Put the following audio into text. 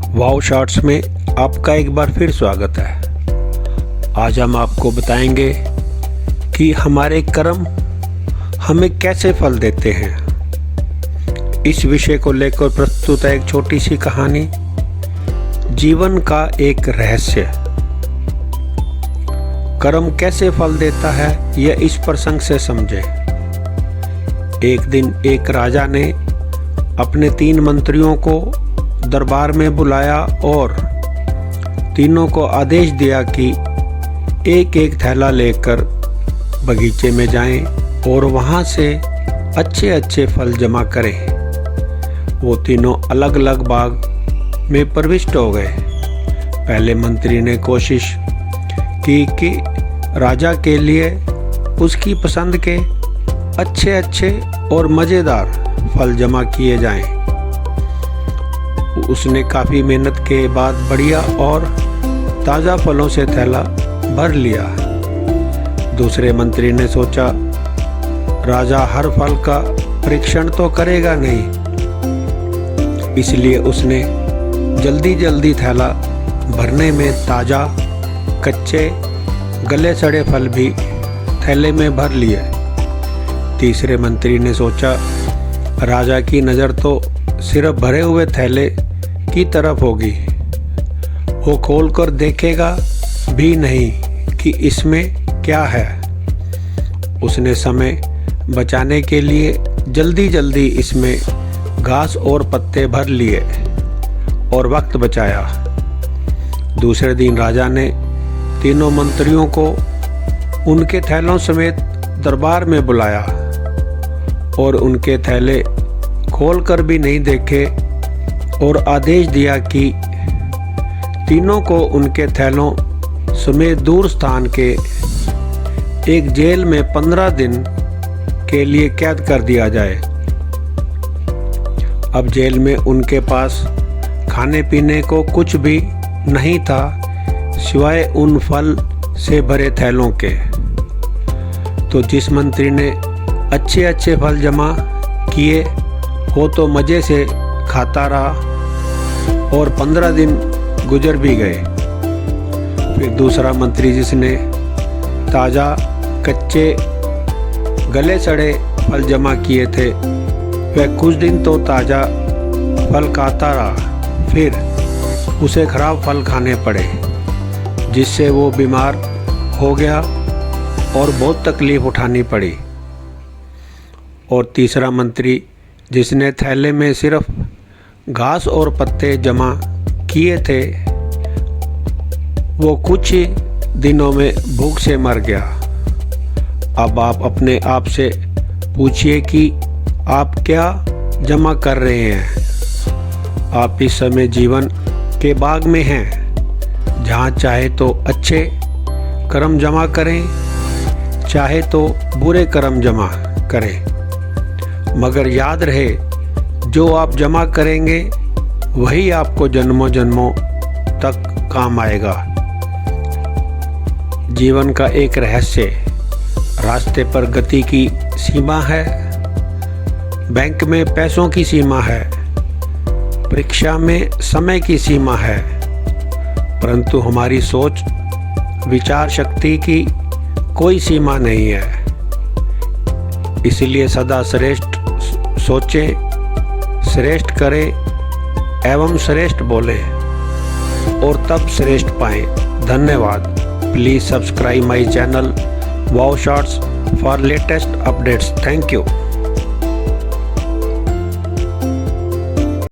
Wow shorts में आपका एक बार फिर स्वागत है। आज हम आपको बताएंगे कि हमारे कर्म हमें कैसे फल देते हैं। इस विषय को लेकर प्रस्तुत है एक छोटी सी कहानी, जीवन का एक रहस्य। कर्म कैसे फल देता है यह इस प्रसंग से समझे। एक दिन एक राजा ने अपने 3 मंत्रियों को दरबार में बुलाया और तीनों को आदेश दिया कि एक एक थैला लेकर बगीचे में जाएं और वहां से अच्छे अच्छे फल जमा करें। वो तीनों अलग अलग बाग में प्रविष्ट हो गए। पहले मंत्री ने कोशिश की कि राजा के लिए उसकी पसंद के अच्छे अच्छे और मज़ेदार फल जमा किए जाएं। उसने काफ़ी मेहनत के बाद बढ़िया और ताज़ा फलों से थैला भर लिया। दूसरे मंत्री ने सोचा, राजा हर फल का परीक्षण तो करेगा नहीं, इसलिए उसने जल्दी जल्दी थैला भरने में ताज़ा, कच्चे, गले सड़े फल भी थैले में भर लिए। तीसरे मंत्री ने सोचा, राजा की नज़र तो सिर्फ भरे हुए थैले की तरफ होगी, वो खोलकर देखेगा भी नहीं कि इसमें क्या है। उसने समय बचाने के लिए जल्दी जल्दी इसमें घास और पत्ते भर लिए और वक्त बचाया। दूसरे दिन राजा ने तीनों मंत्रियों को उनके थैलों समेत दरबार में बुलाया और उनके थैले खोलकर भी नहीं देखे और आदेश दिया कि तीनों को उनके थैलों समेत दूर स्थान के एक जेल में 15 दिन के लिए कैद कर दिया जाए। अब जेल में उनके पास खाने पीने को कुछ भी नहीं था सिवाय उन फल से भरे थैलों के। तो जिस मंत्री ने अच्छे अच्छे फल जमा किए वो तो मज़े से खाता रहा और 15 दिन गुजर भी गए। फिर दूसरा मंत्री जिसने ताज़ा, कच्चे, गले सड़े फल जमा किए थे वह कुछ दिन तो ताज़ा फल खाता रहा, फिर उसे खराब फल खाने पड़े जिससे वो बीमार हो गया और बहुत तकलीफ़ उठानी पड़ी। और तीसरा मंत्री जिसने थैले में सिर्फ घास और पत्ते जमा किए थे वो कुछ ही दिनों में भूख से मर गया। अब आप अपने आप से पूछिए कि आप क्या जमा कर रहे हैं। आप इस समय जीवन के बाग में हैं, जहाँ चाहे तो अच्छे कर्म जमा करें, चाहे तो बुरे कर्म जमा करें, मगर याद रहे जो आप जमा करेंगे वही आपको जन्मों जन्मों तक काम आएगा। जीवन का एक रहस्य, रास्ते पर गति की सीमा है, बैंक में पैसों की सीमा है, परीक्षा में समय की सीमा है, परंतु हमारी सोच, विचार शक्ति की कोई सीमा नहीं है। इसलिए सदा श्रेष्ठ सोचें, श्रेष्ठ करें एवं श्रेष्ठ बोलें और तब श्रेष्ठ पाएं। धन्यवाद। Please subscribe my channel wow shorts for latest updates. Thank you.